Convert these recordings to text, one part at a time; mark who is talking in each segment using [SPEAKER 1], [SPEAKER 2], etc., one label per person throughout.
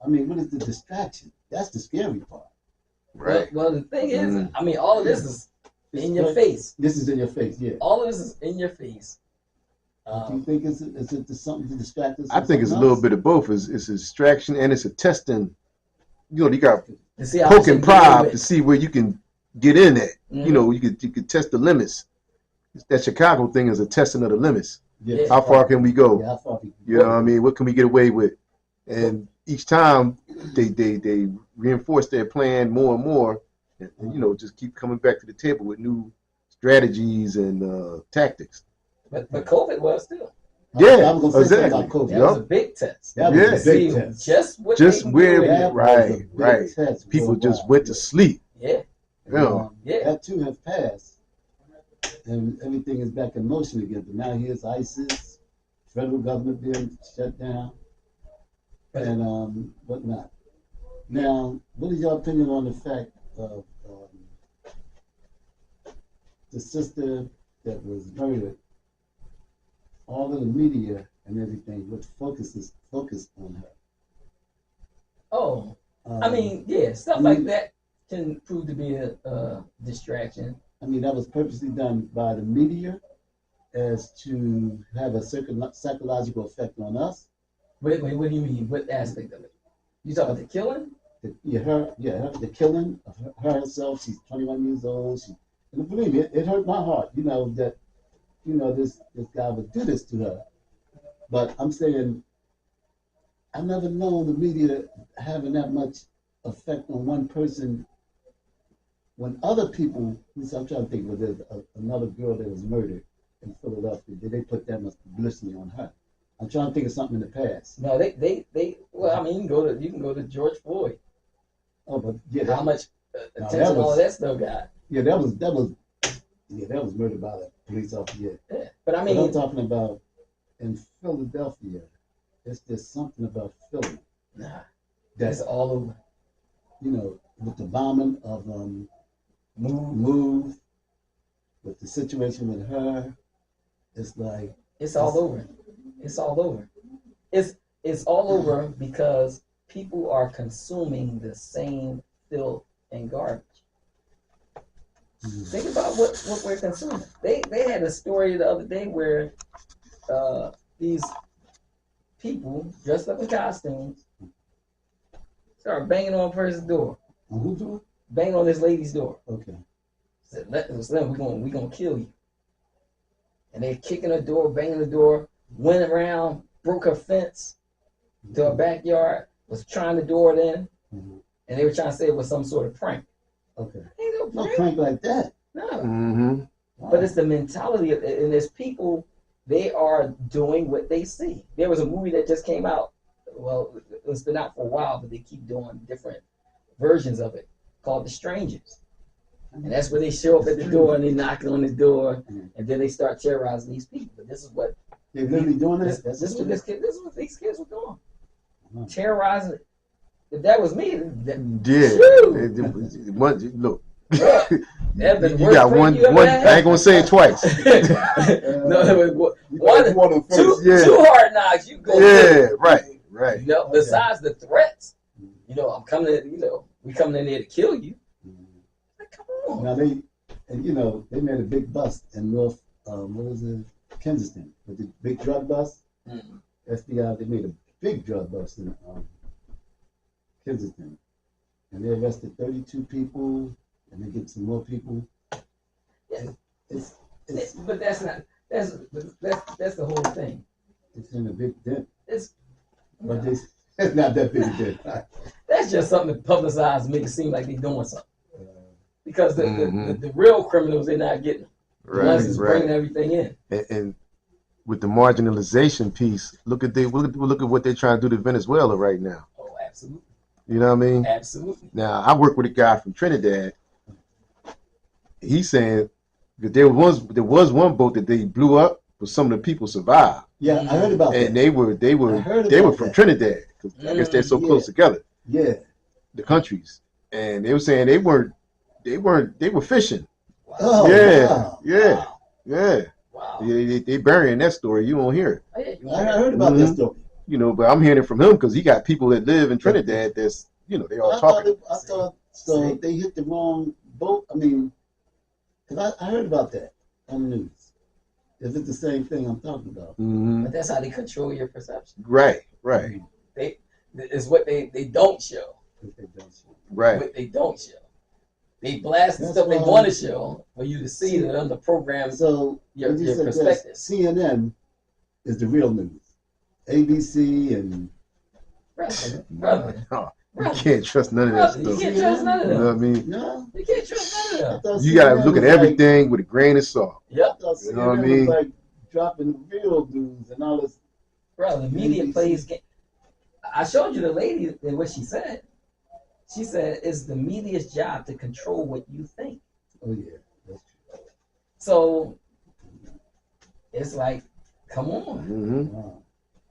[SPEAKER 1] I mean, what is the distraction? That's the scary part.
[SPEAKER 2] Right.
[SPEAKER 3] Well, the thing is, I mean, all of this is in your face.
[SPEAKER 1] This is in your face, yeah.
[SPEAKER 3] All of this is in your face.
[SPEAKER 1] Do you think is it something to distract us?
[SPEAKER 2] I think it's a little bit of both. It's a distraction and it's a testing. You know, you got poke and prod to see where you can get in at. You know, you could test the limits. That Chicago thing is a testing of the limits.
[SPEAKER 1] Yeah.
[SPEAKER 2] How far can we go?
[SPEAKER 1] Yeah, how far can we
[SPEAKER 2] you know what I mean? What can we get away with? And each time they reinforce their plan more and more, and you know, just keep coming back to the table with new strategies and tactics.
[SPEAKER 3] But COVID was too.
[SPEAKER 2] Yeah,
[SPEAKER 1] I was gonna say
[SPEAKER 2] exactly.
[SPEAKER 1] about COVID.
[SPEAKER 3] That was a big test.
[SPEAKER 1] That was a big test.
[SPEAKER 3] Just
[SPEAKER 2] where, right. People just went to sleep.
[SPEAKER 3] Yeah.
[SPEAKER 1] That too has passed, and everything is back in motion again. But now here's ISIS, federal government being shut down, and whatnot. Now, what is your opinion on the fact of the sister that was murdered? All of the media and everything would focus on her.
[SPEAKER 3] Oh, I mean, yeah, stuff like that can prove to be a distraction.
[SPEAKER 1] I mean, that was purposely done by the media as to have a certain psychological effect on us.
[SPEAKER 3] Wait, what do you mean? What aspect of it? You talking about the killing?
[SPEAKER 1] The killing of her herself. She's 21 years old. And believe me, it hurt my heart. You know that. You know this guy would do this to her. But I'm saying, I've never known the media having that much effect on one person. When other people, I'm trying to think, was there another girl that was murdered in Philadelphia? Did they put that much publicity on her? I'm trying to think of something in the past.
[SPEAKER 3] No, they. Well, I mean, you can go to George Floyd.
[SPEAKER 1] Oh, but yeah,
[SPEAKER 3] how much attention all of that stuff got?
[SPEAKER 1] Yeah, that was murdered by the police officer.
[SPEAKER 3] Yeah, but I mean,
[SPEAKER 1] I'm talking about in Philadelphia. It's just something about Philly.
[SPEAKER 3] Nah, that's all over.
[SPEAKER 1] You know, with the bombing of Move, with the situation with her, it's like
[SPEAKER 3] it's all over. It's all over. It's all over because people are consuming the same filth and garbage. Think about what we're consuming. They had a story the other day where these people dressed up in costumes started banging on a person's door.
[SPEAKER 1] On whose door?
[SPEAKER 3] Banging on this lady's door.
[SPEAKER 1] Okay.
[SPEAKER 3] Said, we're gonna kill you. And they're kicking her door, banging the door, went around, broke her fence to her backyard, was trying to door it in, and they were trying to say it was some sort of prank.
[SPEAKER 1] Okay.
[SPEAKER 3] Ain't
[SPEAKER 1] no prank like that.
[SPEAKER 3] No.
[SPEAKER 1] Wow.
[SPEAKER 3] But it's the mentality of, and there's people, they are doing what they see. There was a movie that just came out. Well, it's been out for a while, but they keep doing different versions of it called The Strangers. And that's where they show up at the door and they knocking on the door, and then they start terrorizing these people. But this is what
[SPEAKER 1] they're really doing.
[SPEAKER 3] This is what these kids were doing. Terrorizing. If that was me,
[SPEAKER 2] look.
[SPEAKER 3] You
[SPEAKER 2] got one. I ain't gonna say it twice.
[SPEAKER 3] Two hard knocks. You go.
[SPEAKER 2] Yeah, right.
[SPEAKER 3] You know, besides the threats, you know, I'm coming. We coming in there to kill you. Like, come on.
[SPEAKER 1] Now they made a big bust in North. What is it? Kensington, with the big drug bust. FBI. They made a big drug bust in Kensington, and they arrested 32 people, and they get some more people.
[SPEAKER 3] Yeah, but that's the whole thing.
[SPEAKER 1] It's in a big dent.
[SPEAKER 3] It's
[SPEAKER 1] not that big a dent.
[SPEAKER 3] That's just something to publicize and make it seem like they're doing something. Because the real criminals, they're not getting. The ones that's bringing everything in.
[SPEAKER 2] And with the marginalization piece, look at what they're trying to do to Venezuela right now.
[SPEAKER 3] Oh, absolutely.
[SPEAKER 2] You know what I mean?
[SPEAKER 3] Absolutely.
[SPEAKER 2] Now, I work with a guy from Trinidad. He's saying that there was one boat that they blew up, but some of the people survived.
[SPEAKER 1] Yeah, I heard about that.
[SPEAKER 2] And they were from Trinidad, because I guess they're so close together.
[SPEAKER 1] Yeah.
[SPEAKER 2] The countries. And they were saying they were fishing.
[SPEAKER 1] Wow. Oh,
[SPEAKER 2] yeah. Wow. They burying that story. You won't hear it.
[SPEAKER 1] I heard about that story.
[SPEAKER 2] But I'm hearing it from him because he got people that live in Trinidad that's, they all talking.
[SPEAKER 1] I thought so. They hit the wrong boat. I mean, because I heard about that on the news. If it's the same thing I'm talking about.
[SPEAKER 2] Mm-hmm.
[SPEAKER 3] But that's how they control your perception.
[SPEAKER 2] Right.
[SPEAKER 3] It's what they don't show.
[SPEAKER 2] Right.
[SPEAKER 3] What they don't show. They blast the stuff they want to show for you to see that on the program.
[SPEAKER 1] So
[SPEAKER 3] your perspective.
[SPEAKER 1] CNN is the real news. ABC and
[SPEAKER 3] brother.
[SPEAKER 2] You can't trust none of that stuff.
[SPEAKER 3] You can't trust none of them.
[SPEAKER 2] You know what I mean?
[SPEAKER 1] No,
[SPEAKER 3] you can't trust none of them.
[SPEAKER 2] You gotta look at everything with a grain of salt.
[SPEAKER 3] Yep.
[SPEAKER 1] You know what I mean? Like dropping real news and all this.
[SPEAKER 3] Bro, the media plays game. I showed you the lady and what she said. She said it's the media's job to control what you think.
[SPEAKER 1] Oh yeah, that's true.
[SPEAKER 3] So it's like, come on.
[SPEAKER 2] Mm-hmm.
[SPEAKER 1] Wow.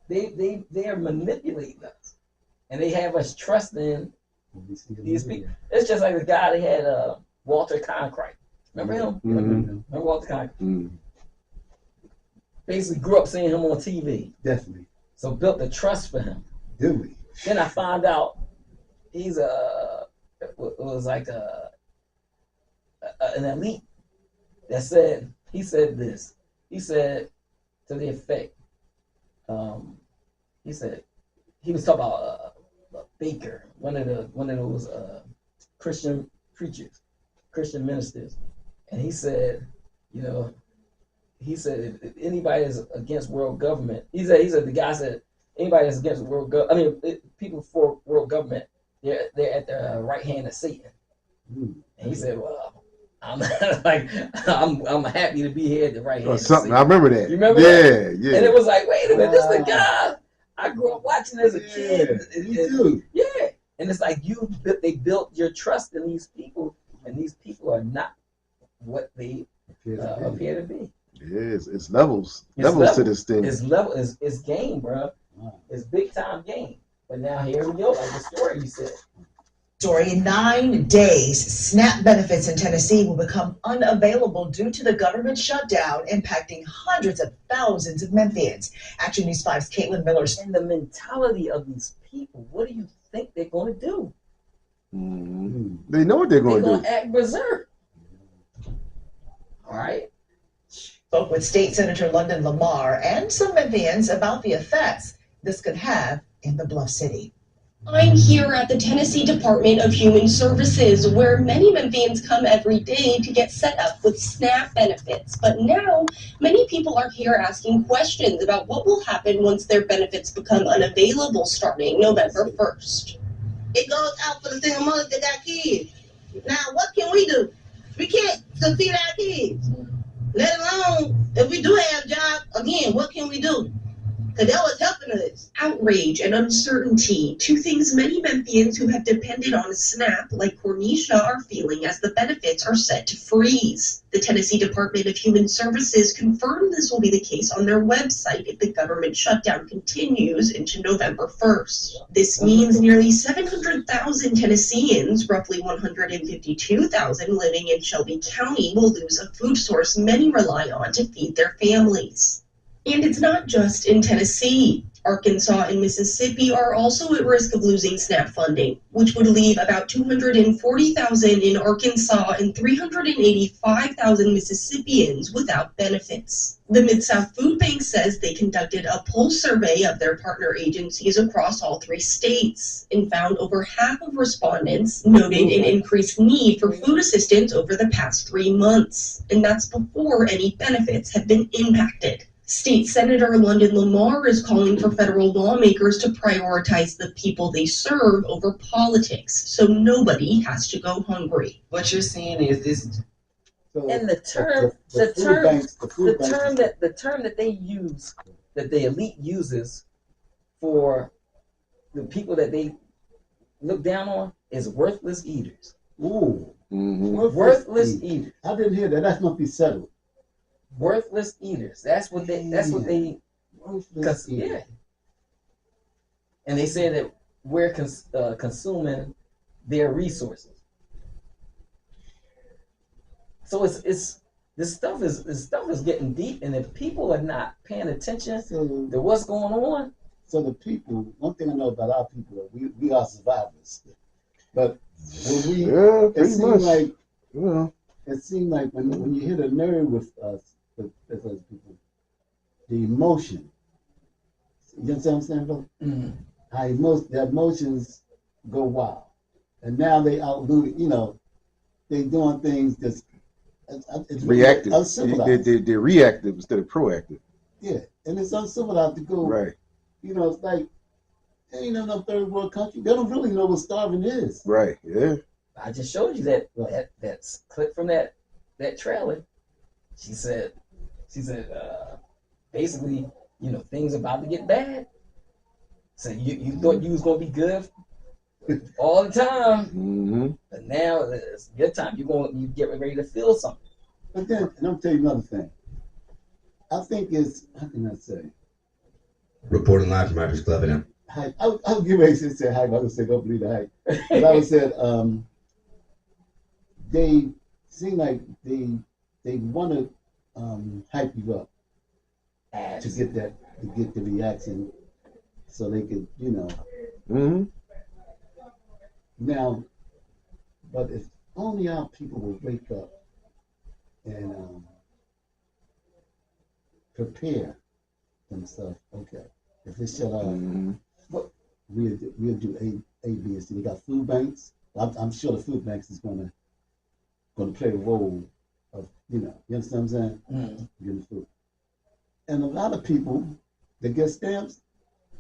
[SPEAKER 3] They are manipulating us. And they have us trusting these people. It's just like the guy they had, Walter Cronkite. Remember him?
[SPEAKER 2] Mm-hmm.
[SPEAKER 3] Remember Walter Cronkite?
[SPEAKER 2] Mm-hmm.
[SPEAKER 3] Basically grew up seeing him on TV.
[SPEAKER 1] Definitely.
[SPEAKER 3] So built the trust for him.
[SPEAKER 1] Did we?
[SPEAKER 3] Then I found out he's an elite that said, he said this. He said to the effect, he said, he was talking about Baker, one of those Christian preachers, Christian ministers, and he said, if anybody is against world government, he said the guy said anybody that's against world government, people for world government, they're at the right hand of Satan. And he said, well, I'm happy to be here at the right hand.
[SPEAKER 2] Something I remember that.
[SPEAKER 3] You remember
[SPEAKER 2] that? Yeah.
[SPEAKER 3] And it was like, wait a minute, this is the guy I grew up watching as a kid.
[SPEAKER 1] Me too.
[SPEAKER 3] Yeah. And it's like they built your trust in these people, and these people are not what they appear to be.
[SPEAKER 2] It's levels. Levels to this thing.
[SPEAKER 3] It's game, bro. It's big time game. But now here we go, like the story you said.
[SPEAKER 4] In 9 days, SNAP benefits in Tennessee will become unavailable due to the government shutdown, impacting hundreds of thousands of Memphians. Action News 5's Caitlin Miller.
[SPEAKER 3] And the mentality of these people, what do you think they're going to do?
[SPEAKER 2] Mm-hmm. They know what they're going to do.
[SPEAKER 3] They're going to act berserk. All right.
[SPEAKER 4] Spoke with State Senator London Lamar and some Memphians about the effects this could have in the Bluff City.
[SPEAKER 5] I'm here at the Tennessee Department of Human Services, where many Memphians come every day to get set up with SNAP benefits. But now, many people are here asking questions about what will happen once their benefits become unavailable starting November 1st.
[SPEAKER 6] It goes out for the single mothers that got kids. Now, what can we do? We can't feed our kids. Let alone, if we do have jobs, again, what can we do? Because that was helping us.
[SPEAKER 5] Outrage and uncertainty, two things many Memphians who have depended on SNAP, like Cornisha, are feeling as the benefits are set to freeze. The Tennessee Department of Human Services confirmed this will be the case on their website if the government shutdown continues into November 1st. This means nearly 700,000 Tennesseans, roughly 152,000 living in Shelby County, will lose a food source many rely on to feed their families. And it's not just in Tennessee. Arkansas and Mississippi are also at risk of losing SNAP funding, which would leave about 240,000 in Arkansas and 385,000 Mississippians without benefits. The Mid-South Food Bank says they conducted a pulse survey of their partner agencies across all 3 states and found over half of respondents noted an increased need for food assistance over the past 3 months, and that's before any benefits have been impacted. State Senator London Lamar is calling for federal lawmakers to prioritize the people they serve over politics, so nobody has to go hungry.
[SPEAKER 7] What you're saying is this.
[SPEAKER 3] And the term that they use, that the elite uses for the people that they look down on, is worthless eaters.
[SPEAKER 1] Ooh.
[SPEAKER 2] Mm-hmm.
[SPEAKER 3] Worthless eaters.
[SPEAKER 1] I didn't hear that. That must be settled.
[SPEAKER 3] Worthless eaters. That's what they.
[SPEAKER 1] Worthless eaters.
[SPEAKER 3] Yeah. And they say that we're consuming their resources. So this stuff is getting deep, and if people are not paying attention to what's going on,
[SPEAKER 1] So the people, one thing I know about our people, we are survivors. But when we, it seems like, it seems like when you hit a nerve with us, with those people, the emotion. You understand what I'm saying, brother?
[SPEAKER 3] Mm-hmm.
[SPEAKER 1] Their emotions go wild, and now they outdo. You know, they doing things that's it's
[SPEAKER 2] reactive.
[SPEAKER 1] Really uncivilized.
[SPEAKER 2] They're reactive instead of proactive.
[SPEAKER 1] Yeah, and it's uncivilized to go.
[SPEAKER 2] Right.
[SPEAKER 1] You know, it's like they ain't in no third world country. They don't really know what starving is.
[SPEAKER 2] Right. Yeah.
[SPEAKER 3] I just showed you that clip from that trailer. She said, basically, you know, things about to get bad. So you thought you was gonna be good all the time, but now it's your time. You get ready to feel something.
[SPEAKER 1] But then, and I'm tell you another thing. I think it's, how can I say?
[SPEAKER 7] Reporting live from Writers Club and
[SPEAKER 1] I'll give a say hype. I would say don't believe the hype. But I would say they seem like they want to hype you up to get the reaction, so they could, you know. Now, but if only our people would wake up and prepare themselves. Okay, if they shut off, we'll do A, B, and C. They got food banks. I'm sure the food banks is gonna play a role of, you know, you understand what I'm saying? Getting food. And a lot of people that get stamps,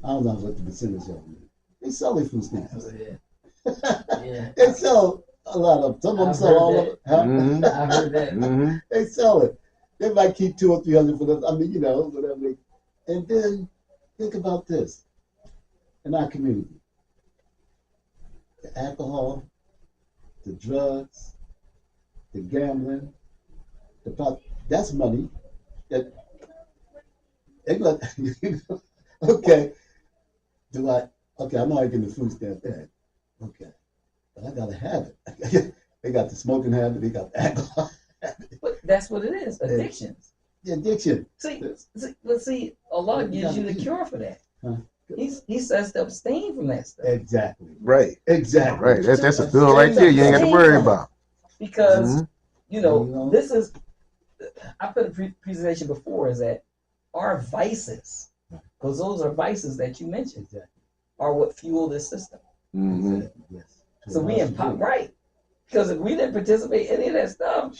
[SPEAKER 1] I don't know what the percentage of them is. They sell their food stamps.
[SPEAKER 3] Yeah.
[SPEAKER 1] They sell a lot of them. Some of them sell all of it.
[SPEAKER 3] I heard that.
[SPEAKER 1] They sell it. They might keep 200 or 300 for them. I mean, you know, whatever. And then think about this in our community: the alcohol, the drugs, the gambling, the pot. That's money that they got. Okay, do I? Okay, I know I get the food stamp back. Okay, but I gotta have it. They got the smoking habit. They got the alcohol habit.
[SPEAKER 3] But that's what it is. Addictions.
[SPEAKER 1] The addiction.
[SPEAKER 3] See, Allah gives you the cure for that.
[SPEAKER 1] Huh?
[SPEAKER 3] He says to abstain from that stuff.
[SPEAKER 1] Exactly.
[SPEAKER 2] Right.
[SPEAKER 1] Exactly.
[SPEAKER 2] Right. That's a bill right there. You ain't got to worry about.
[SPEAKER 3] Because you know, this is. I put a presentation before is that our vices, because those are vices that you mentioned, are what fuel this system.
[SPEAKER 1] Yes.
[SPEAKER 3] So we in pop right, because if we didn't participate in any of that stuff,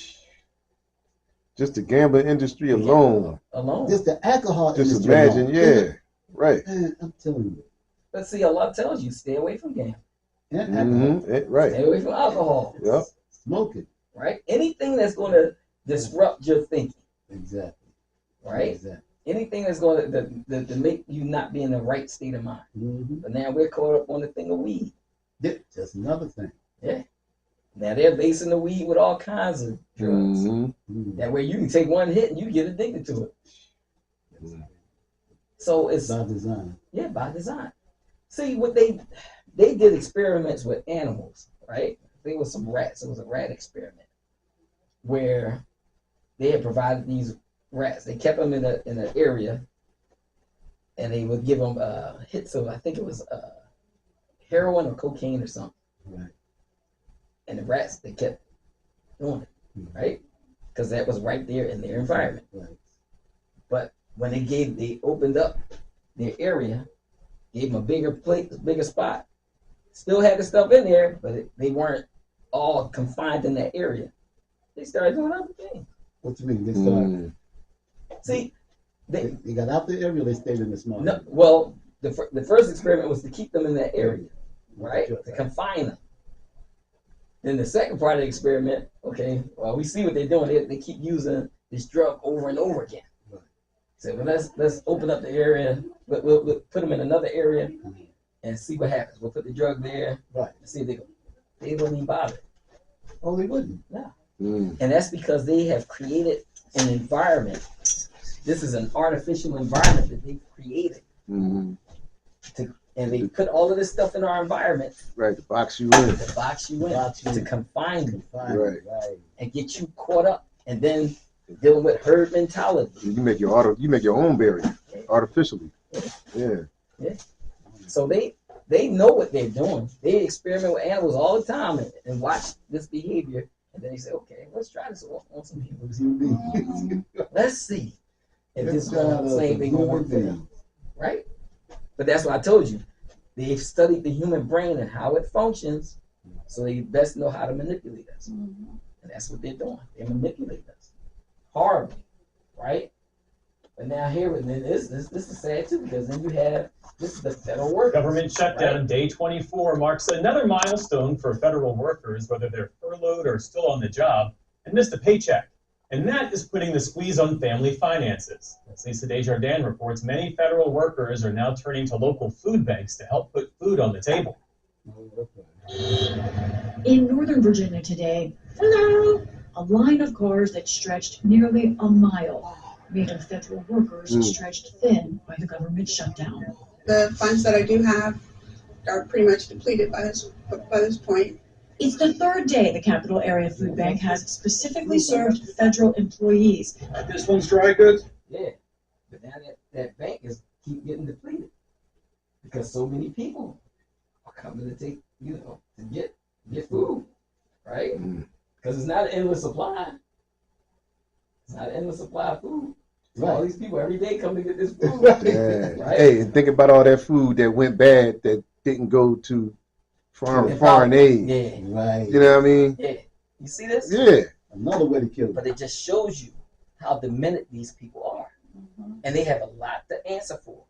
[SPEAKER 2] just the gambling industry alone,
[SPEAKER 1] just the alcohol
[SPEAKER 2] just
[SPEAKER 1] industry
[SPEAKER 2] imagine,
[SPEAKER 1] alone.
[SPEAKER 2] Right.
[SPEAKER 1] Man, I'm telling you.
[SPEAKER 3] But see, Allah tells you stay away from gambling.
[SPEAKER 1] And alcohol.
[SPEAKER 2] Right.
[SPEAKER 3] Stay away from alcohol.
[SPEAKER 2] Yep.
[SPEAKER 1] Smoking.
[SPEAKER 3] Right. Anything that's going to disrupt your thinking.
[SPEAKER 1] Exactly.
[SPEAKER 3] Right.
[SPEAKER 1] Exactly.
[SPEAKER 3] Anything that's going to make you not be in the right state of mind. But now we're caught up on the thing of weed.
[SPEAKER 1] Yeah, that's another thing.
[SPEAKER 3] Yeah. Now they're basing the weed with all kinds of drugs. That way you can take one hit and you get addicted to it. So it's
[SPEAKER 1] by design.
[SPEAKER 3] Yeah, by design. See what they did experiments with animals, right? There was some rats. It was a rat experiment where they had provided these rats. They kept them in an area, and they would give them hits of, I think it was heroin or cocaine or something.
[SPEAKER 1] Right.
[SPEAKER 3] And the rats, they kept doing it, right? Because that was right there in their environment.
[SPEAKER 1] Right.
[SPEAKER 3] But when they opened up their area, gave them a bigger place, bigger spot, still had the stuff in there, but they weren't all confined in that area. They started doing other things.
[SPEAKER 1] What do you mean? They started.
[SPEAKER 3] See, they
[SPEAKER 1] got out the area. They stayed in the small.
[SPEAKER 3] No, well, the first experiment was to keep them in that area, right? To confine them. Then the second part of the experiment, okay, well, we see what they're doing. They keep using this drug over and over again. Right. So well, let's open up the area. We'll put them in another area and see what happens. We'll put the drug there.
[SPEAKER 1] Right.
[SPEAKER 3] And see if they wouldn't even bother.
[SPEAKER 1] Oh, they wouldn't.
[SPEAKER 3] No. And that's because they have created an environment. This is an artificial environment that they've created. And they put all of this stuff in our environment.
[SPEAKER 2] Right, to box you in.
[SPEAKER 3] To confine you.
[SPEAKER 2] Right.
[SPEAKER 3] And get you caught up. And then dealing with herd mentality.
[SPEAKER 2] You make your own barrier artificially. Yeah.
[SPEAKER 3] Yeah. So they know what they're doing. They experiment with animals all the time and watch this behavior, and then they say, okay, let's try this on some people. Let's see if this same thing gonna work for them, right? But that's what I told you. They've studied the human brain and how it functions, so they best know how to manipulate us. And that's what they're doing. They manipulate us horribly, right? But now here, this is sad too, because then you have, this is the federal workers.
[SPEAKER 8] Government shutdown, right? Day 24 marks another milestone for federal workers, whether they're furloughed or still on the job, and missed a paycheck. And that is putting the squeeze on family finances. As Lisa Desjardins reports, many federal workers are now turning to local food banks to help put food on the table.
[SPEAKER 9] In Northern Virginia today, a line of cars that stretched nearly a mile made of federal workers stretched thin by the government shutdown.
[SPEAKER 10] The funds that I do have are pretty much depleted by this point.
[SPEAKER 9] It's the third day the Capital Area Food Bank has specifically served federal employees.
[SPEAKER 8] This one's dry goods?
[SPEAKER 3] Yeah, but now that bank is keep getting depleted because so many people are coming to take, to get food, right? Because it's not an endless supply. It's not an endless supply of food. So all these people every day come to get this food.
[SPEAKER 2] Yeah.
[SPEAKER 3] Right?
[SPEAKER 2] Hey, and think about all that food that went bad that didn't go to foreign aid.
[SPEAKER 3] Yeah.
[SPEAKER 1] Right.
[SPEAKER 2] You know what I mean?
[SPEAKER 3] Yeah. You see this?
[SPEAKER 2] Yeah.
[SPEAKER 1] Another way to kill them.
[SPEAKER 3] But it just shows you how demented these people are. And they have a lot to answer for.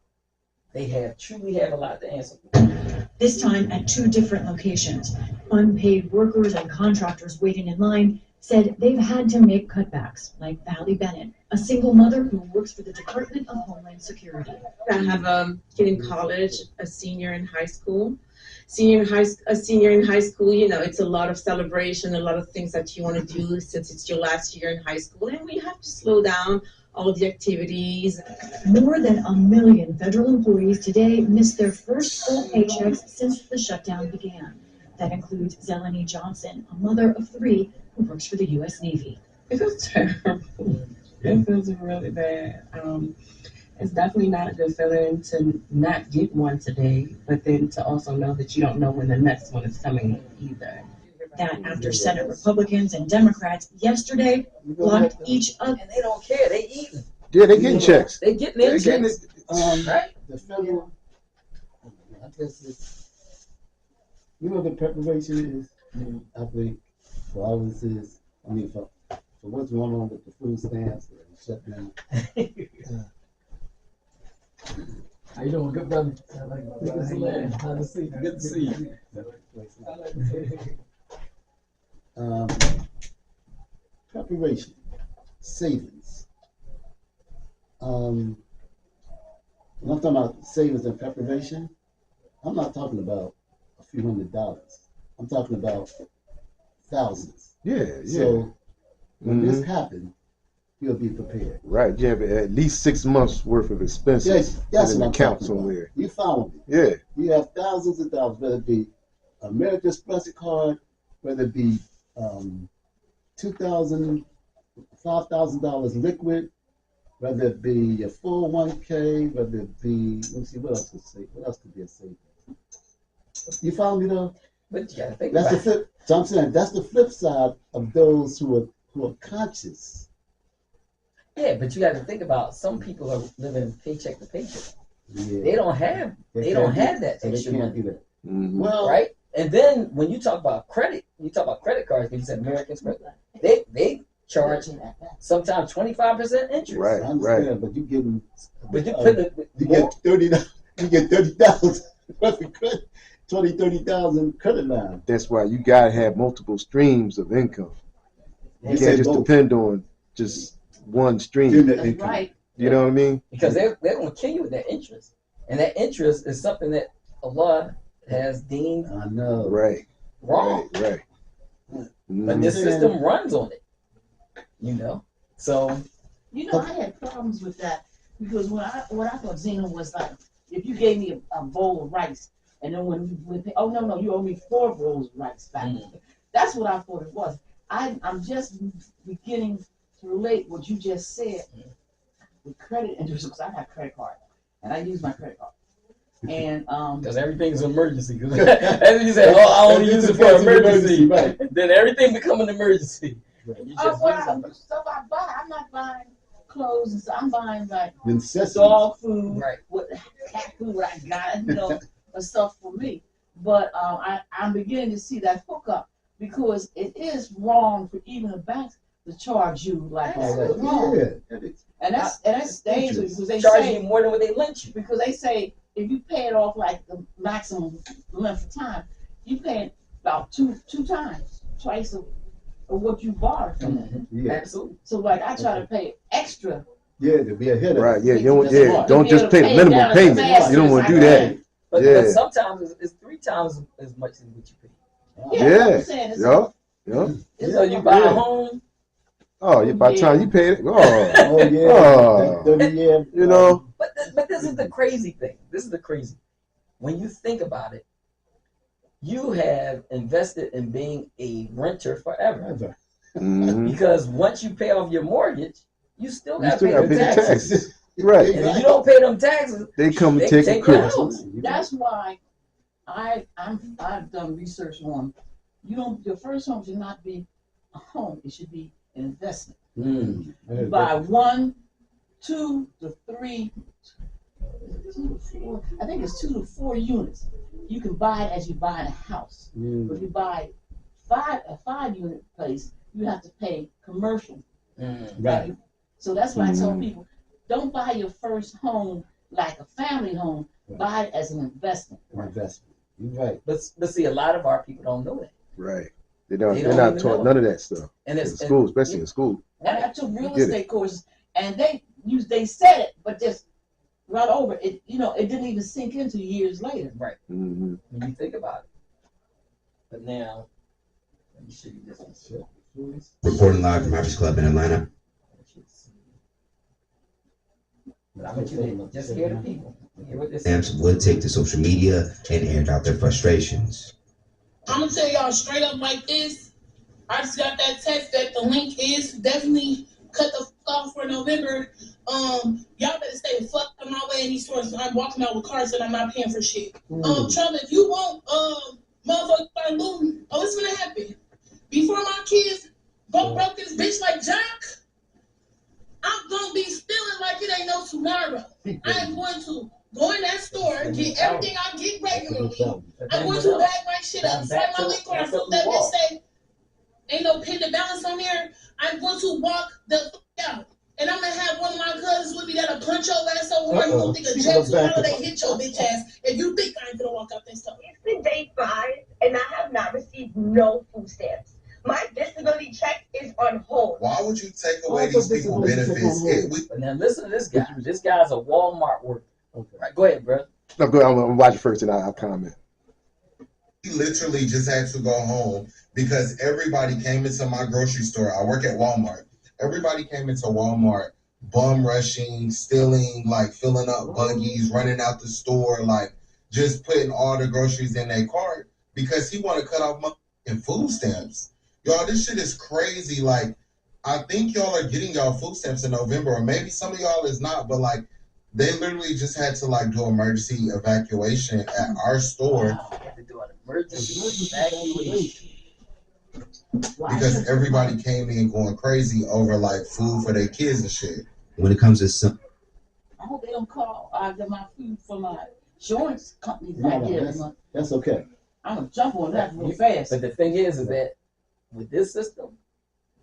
[SPEAKER 3] They truly have a lot to answer for.
[SPEAKER 9] This time at two different locations. Unpaid workers and contractors waiting in line said they've had to make cutbacks, like Valley Bennett, a single mother who works for the Department of Homeland Security.
[SPEAKER 11] I have a kid in college, a senior in high school. A senior in high school, it's a lot of celebration, a lot of things that you want to do since it's your last year in high school, and we have to slow down all of the activities.
[SPEAKER 9] More than 1 million federal employees today missed their first full paychecks since the shutdown began. That includes Zeleny Johnson, a mother of 3 who works for the U.S. Navy.
[SPEAKER 11] It feels terrible. It feels really bad. It's definitely not a good feeling to not get one today, but then to also know that you don't know when the next one is coming either.
[SPEAKER 9] That after Senate Republicans and Democrats yesterday blocked each other.
[SPEAKER 3] And they don't care. They eating.
[SPEAKER 2] Yeah, they getting checks.
[SPEAKER 3] They getting their checks. Right?
[SPEAKER 1] The federal, I guess it's, the preparation is, I think, for all this is, for what's going on with the food stamps and shutdown.
[SPEAKER 3] How you doing? Good, brother. Good to see you. Good to see you. Good to see you.
[SPEAKER 1] Preparation, savings. When I'm talking about savings and preparation, I'm not talking about a few $100s. I'm talking about thousands.
[SPEAKER 2] Yeah.
[SPEAKER 1] So when this happened, you'll be prepared.
[SPEAKER 2] Right. You have at least 6 months worth of expenses
[SPEAKER 1] That's
[SPEAKER 2] in
[SPEAKER 1] what
[SPEAKER 2] an
[SPEAKER 1] I'm
[SPEAKER 2] account
[SPEAKER 1] talking
[SPEAKER 2] somewhere.
[SPEAKER 1] about. You follow me.
[SPEAKER 2] Yeah.
[SPEAKER 1] You have thousands of dollars, whether it be American Express card, whether it be $2,000, $5,000 liquid, whether it be your 401k, whether it be, let me see, what else could be a savings? You follow me though?
[SPEAKER 3] But you gotta think
[SPEAKER 1] That's
[SPEAKER 3] about
[SPEAKER 1] the flip. So I'm saying that's the flip side of those who are conscious.
[SPEAKER 3] Yeah, but you got to think about some people are living paycheck to paycheck.
[SPEAKER 1] Yeah.
[SPEAKER 3] They don't have that
[SPEAKER 1] so
[SPEAKER 3] extra
[SPEAKER 1] they can't
[SPEAKER 3] money.
[SPEAKER 1] do that.
[SPEAKER 2] Mm-hmm.
[SPEAKER 1] Well,
[SPEAKER 3] right? And then when you talk about credit, you talk about credit cards. You said American Express. They charge sometimes 25% interest.
[SPEAKER 2] Right.
[SPEAKER 1] I understand, but you getting,
[SPEAKER 3] But you put
[SPEAKER 1] you get 30,000 worth of credit, 30,000 credit line.
[SPEAKER 2] That's why you gotta have multiple streams of income. You can't just depend on just one stream.
[SPEAKER 3] That's right.
[SPEAKER 2] You know what I mean?
[SPEAKER 3] Because they're going to kill you with that interest. And that interest is something that Allah has deemed wrong.
[SPEAKER 2] Right.
[SPEAKER 3] But this system runs on it. So.
[SPEAKER 12] I had problems with that because what I thought Zena was like, if you gave me a bowl of rice and then when you owe me 4 bowls of rice back. That's what I thought it was. I'm just beginning to relate what you just said with credit interest because I got a credit card and I use my credit card. And
[SPEAKER 3] because everything's an emergency. As you say, oh, I only use it for emergency.
[SPEAKER 1] Right.
[SPEAKER 3] Then everything become an emergency.
[SPEAKER 1] Right.
[SPEAKER 3] You just
[SPEAKER 12] stuff I buy, I'm not buying clothes and stuff. I'm buying like
[SPEAKER 1] Necessities.
[SPEAKER 12] dog food,
[SPEAKER 3] right.
[SPEAKER 12] What cat food, what I got, and stuff for me. But I'm beginning to see that hookup because it is wrong for even the banks to charge you like that. Wrong.
[SPEAKER 1] Yeah.
[SPEAKER 12] And that's dangerous because they
[SPEAKER 3] charge
[SPEAKER 12] say
[SPEAKER 3] you more than what they lent you.
[SPEAKER 12] Because they say if you pay it off like the maximum length of time, you pay it about twice of what you borrowed from them.
[SPEAKER 1] Yeah.
[SPEAKER 3] Absolutely.
[SPEAKER 12] So like I try to pay extra.
[SPEAKER 1] Yeah, to be ahead of
[SPEAKER 2] Right.
[SPEAKER 1] it.
[SPEAKER 2] Yeah. Don't just pay the minimum payment. You don't want to do that.
[SPEAKER 3] But sometimes it's 3 times as much as what you pay.
[SPEAKER 2] Yeah.
[SPEAKER 3] So you buy a home.
[SPEAKER 2] Oh, by the time you pay it,
[SPEAKER 3] But this is the crazy thing. This is the crazy. When you think about it, you have invested in being a renter forever.
[SPEAKER 2] Mm-hmm.
[SPEAKER 3] Because once you pay off your mortgage, you still got to pay
[SPEAKER 2] the taxes. Right.
[SPEAKER 3] And if you don't pay them taxes,
[SPEAKER 2] they come and take your credit.
[SPEAKER 12] That's why I've done research on your first home should not be a home. It should be an investment. You buy 1, 2 to 3, 2 to 4. I think it's 2 to 4 units. You can buy it as you buy in a house. But if you buy a 5-unit place, you have to pay commercial.
[SPEAKER 1] Right.
[SPEAKER 12] So that's why I tell people, don't buy your first home like a family home. Buy it as an investment.
[SPEAKER 1] Investment. You're right.
[SPEAKER 3] But see, a lot of our people don't know that.
[SPEAKER 2] Right. They're not taught none of that stuff.
[SPEAKER 3] And it's
[SPEAKER 2] in school, especially in school.
[SPEAKER 12] And I took real estate courses, and they said it, but just right over it. It didn't even sink into years later.
[SPEAKER 3] Right.
[SPEAKER 2] Mm-hmm.
[SPEAKER 3] When you think about it. But now, let me show you this.
[SPEAKER 7] Reporting live from Happy's Club in Atlanta.
[SPEAKER 3] But I want you to just hear the people. Hear what this
[SPEAKER 7] Amps would take to social media and aired out their frustrations.
[SPEAKER 6] I'm gonna tell y'all straight up like this. I just got that text that the link is definitely cut the fuck off for November. Y'all better stay the fuck out of my way in these stores. I'm walking out with cards that I'm not paying for shit. Trump, if you want motherfuckers start looting, it's gonna happen. Before my kids broke this bitch like Jack, I'm gonna be stealing like it ain't no tomorrow. I am going to go in that store, get everything I get regularly. I'm going to bag my shit up, swipe my link card, flip that bitch, say, ain't no pending balance on there. I'm going to walk the fuck out. And I'm gonna have one of my cousins with me that'll punch your ass so hard you gonna think a jet to holiday hit your bitch ass. If you think I ain't gonna walk out that stuff.
[SPEAKER 13] It's been day 5 and I have not received no food stamps. My disability check is on hold.
[SPEAKER 14] Why would you take away these people benefits?
[SPEAKER 3] But now listen to this guy. This guy's a Walmart worker. Okay. Right, go ahead, bro.
[SPEAKER 2] No, go ahead. I'm gonna watch it first and I'll comment.
[SPEAKER 14] He literally just had to go home because everybody came into my grocery store. I work at Walmart. Everybody came into Walmart, bum rushing, stealing, like filling up buggies, running out the store, like just putting all the groceries in their cart because he want to cut off my food stamps. Y'all, this shit is crazy. Like, I think y'all are getting y'all food stamps in November, or maybe some of y'all is not, but like, they literally just had to like do emergency evacuation at our store.
[SPEAKER 3] Wow, they had to do an emergency evacuation.
[SPEAKER 14] Because everybody came in going crazy over like food for their kids and shit.
[SPEAKER 7] When it comes to some,
[SPEAKER 12] I hope they don't call get my food from my insurance company right there.
[SPEAKER 1] That's okay.
[SPEAKER 12] I'm gonna jump on that real fast.
[SPEAKER 3] But the thing is that with this system,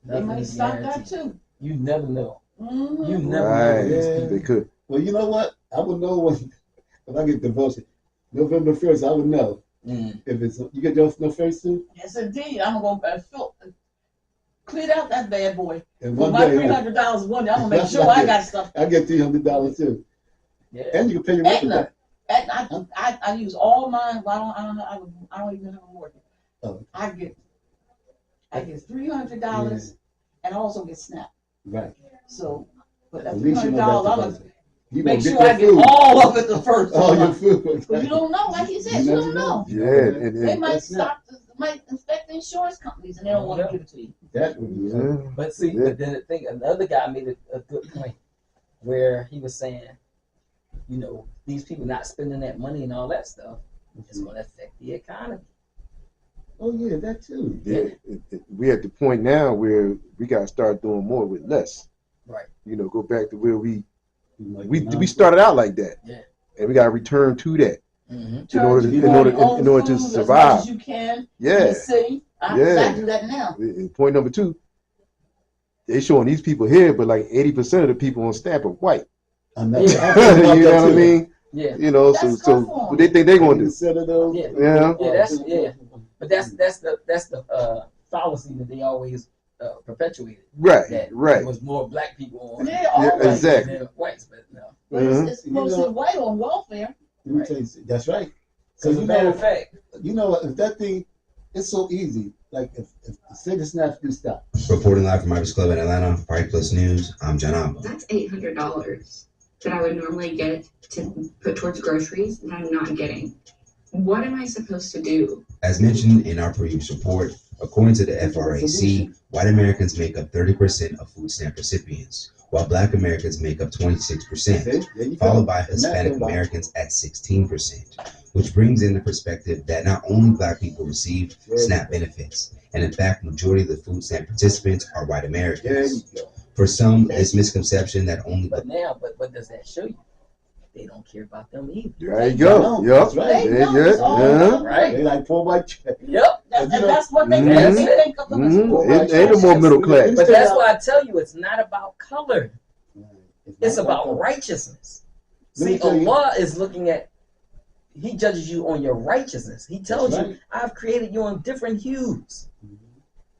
[SPEAKER 12] they might stop that too.
[SPEAKER 3] You never know.
[SPEAKER 12] Mm-hmm.
[SPEAKER 3] You never know.
[SPEAKER 2] They could.
[SPEAKER 1] Well, you know what? I would know when I get divorced. November 1st, I would know. If it's you get no face too.
[SPEAKER 12] Yes, indeed. I'm gonna go clear out that bad boy.
[SPEAKER 1] And
[SPEAKER 12] for my $300 one day, I'm gonna make sure I got stuff.
[SPEAKER 1] I get $300 too. Yeah. And you can pay your rent back.
[SPEAKER 12] I use all mine. I don't even have a mortgage.
[SPEAKER 1] Oh.
[SPEAKER 12] I get $300 and also get SNAP.
[SPEAKER 1] Right.
[SPEAKER 12] So, but that
[SPEAKER 1] $300,
[SPEAKER 12] I'm gonna
[SPEAKER 1] you
[SPEAKER 12] make sure I get all of it the first.
[SPEAKER 1] All your food.
[SPEAKER 12] But you don't know, like he said, you don't know.
[SPEAKER 2] Yeah,
[SPEAKER 12] they might might inspect the insurance companies and they don't want to give it to you.
[SPEAKER 1] That would be
[SPEAKER 3] But see, but then the thing, another guy made a good point where he was saying, these people not spending that money and all that stuff, it's going to affect the economy.
[SPEAKER 1] Oh yeah, that too.
[SPEAKER 2] We at the point now where we got to start doing more with less.
[SPEAKER 3] Right.
[SPEAKER 2] Go back to where we started out like that.
[SPEAKER 3] Yeah.
[SPEAKER 2] And we got to return to that.
[SPEAKER 3] Mm-hmm.
[SPEAKER 2] In order to survive.
[SPEAKER 12] As much as you can
[SPEAKER 2] yeah.
[SPEAKER 12] in the city. I do that now.
[SPEAKER 2] Point number 2. They showing these people here, but like 80% of the people on staff are white.
[SPEAKER 1] I know.
[SPEAKER 2] You know what I mean?
[SPEAKER 3] Yeah.
[SPEAKER 2] So what they think they're going to do?
[SPEAKER 3] Yeah. But that's the fallacy that they always perpetuated.
[SPEAKER 2] Right.
[SPEAKER 3] That
[SPEAKER 2] Right.
[SPEAKER 3] There was more black people on
[SPEAKER 2] exactly.
[SPEAKER 3] than whites, but no.
[SPEAKER 12] But it's mostly white on welfare.
[SPEAKER 1] Let me tell you, that's right.
[SPEAKER 3] So matter of fact,
[SPEAKER 1] if that thing, it's so easy. Like if say the snaps do stop.
[SPEAKER 7] Reporting live from Ivers Club in Atlanta, Pride Plus News, I'm John Amba.
[SPEAKER 15] That's $800 that I would normally get to put towards groceries that I'm not getting. What am I supposed to do?
[SPEAKER 7] As mentioned in our previous report, according to the FRAC, white Americans make up 30% of food stamp recipients, while black Americans make up 26%, followed by Hispanic Americans at 16%, which brings in the perspective that not only black people receive SNAP benefits, and in fact, majority of the food stamp participants are white Americans. For some, this misconception that only...
[SPEAKER 3] But what does that show you? They don't care about them either.
[SPEAKER 2] There you go. Yep.
[SPEAKER 3] Right.
[SPEAKER 1] They like poor white trash.
[SPEAKER 3] Yep.
[SPEAKER 12] That's what they think of them as poor white trash.
[SPEAKER 2] Ain't no more middle class.
[SPEAKER 3] But that's why I tell you, it's not about color. It's about righteousness. See, Allah is looking at, He judges you on your righteousness. He tells you, I've created you on different hues.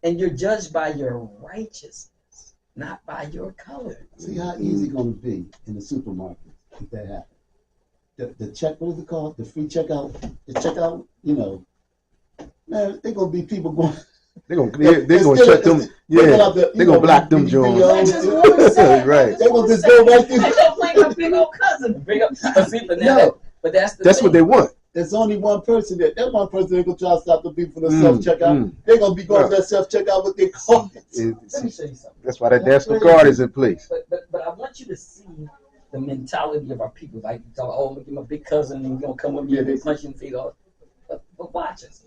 [SPEAKER 3] And you're judged by your righteousness, not by your color.
[SPEAKER 1] See how easy it's going to be in the supermarket if that happens. The check, what is it called? The free checkout. The checkout, man, they're going to be people going.
[SPEAKER 2] They're going to check them. Yeah, they're going to block them Jones. Right.
[SPEAKER 1] They're going to just go right through.
[SPEAKER 12] They're going to play my big old cousin.
[SPEAKER 3] But that's the
[SPEAKER 2] thing. What they want.
[SPEAKER 1] There's only one person that one person ain't gonna try to stop the people from the self-checkout. They're gonna be going to that self-checkout with their cards.
[SPEAKER 3] Let me show you something.
[SPEAKER 2] That's why that National Guard is in place.
[SPEAKER 3] But I want you to see the mentality of our people. Like you talk, I'm gonna get my big cousin and he's gonna come with me and they punch you in the face. But watch us.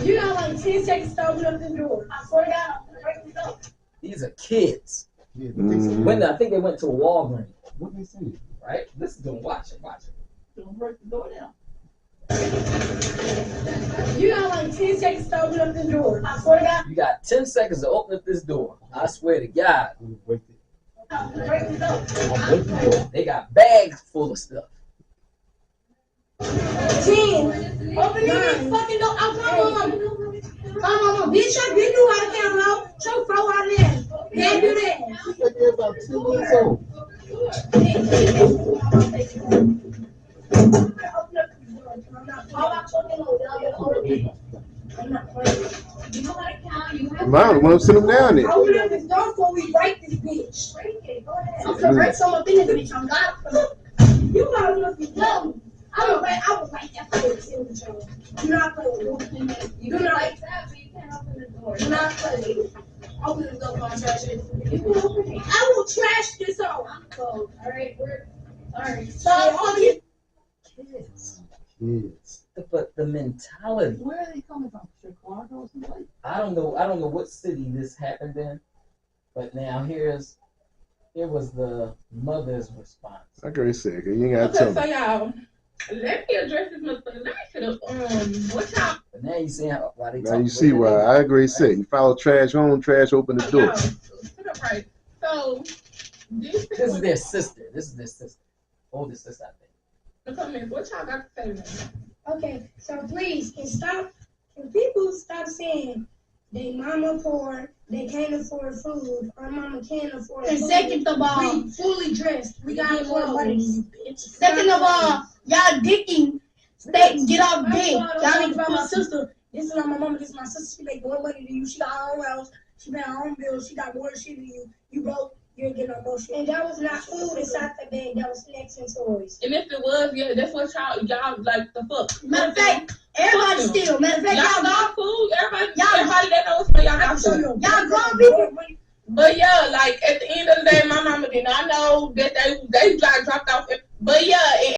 [SPEAKER 16] You got like 10 seconds to open up the door. I swear to God, I'm break this up.
[SPEAKER 3] These are kids.
[SPEAKER 1] When
[SPEAKER 3] I think they went to a Walgreens.
[SPEAKER 1] What they saying?
[SPEAKER 3] Right? Listen to them. Watch it.
[SPEAKER 12] Don't break the door down.
[SPEAKER 16] You got like 10 seconds to open up the door. I swear to God.
[SPEAKER 3] You got 10 seconds to open up this door. I swear to God.
[SPEAKER 16] Break this up.
[SPEAKER 3] They got bags full of stuff.
[SPEAKER 16] 10. Open this fucking door. Come on. Bitch, I been knew how to count low. Show throw out there. Can't do that.
[SPEAKER 1] They're about 2 years old.
[SPEAKER 2] Mom, want to send them down there.
[SPEAKER 16] Open up this door before we break this bitch. I'm gonna break some up in this bitch. I'm God. You gotta look at them. I will write that for you. Do not play with me. You do not like that, but you can't open the door. Do not play with me. Open the door, I'll trash it. I will trash this out. I'm cold. Alright, alright. Stop fucking
[SPEAKER 3] kids. But the mentality.
[SPEAKER 12] Where are they coming from? Chicago or something?
[SPEAKER 3] I don't know what city this happened in, but now here was the mother's response.
[SPEAKER 2] I agree, sick. You ain't got to tell me.
[SPEAKER 11] So y'all, let me address this motherfucker. What y'all?
[SPEAKER 3] But now you see why they.
[SPEAKER 2] Now you see why. I agree, sick. You follow trash home, trash open the door.
[SPEAKER 11] Put up right. So
[SPEAKER 3] this is their sister. Oldest sister, I think.
[SPEAKER 11] Come here. What y'all got to say now?
[SPEAKER 16] Okay, so please, can people stop saying they mama poor, they can't afford food, our mama can't afford food. And second of all, we fully dressed, we got more money. Second of all, y'all dicking, get off dick. Y'all need to put my sister. This is not my mama, this is my sister. She make more money than you. She got her own house. She pay her own bills. She got more shit than you. You broke. You ain't getting no more shit. And that was not food inside the bag. That was snacks and toys.
[SPEAKER 11] And if it was, yeah, that's what y'all like the fuck.
[SPEAKER 16] Matter of fact, everybody steal. Matter of fact,
[SPEAKER 11] y'all got food. Everybody that knows me, y'all got food.
[SPEAKER 16] Y'all grown people. But yeah, like at the end of the day, my mama did not know that they got dropped off. But yeah,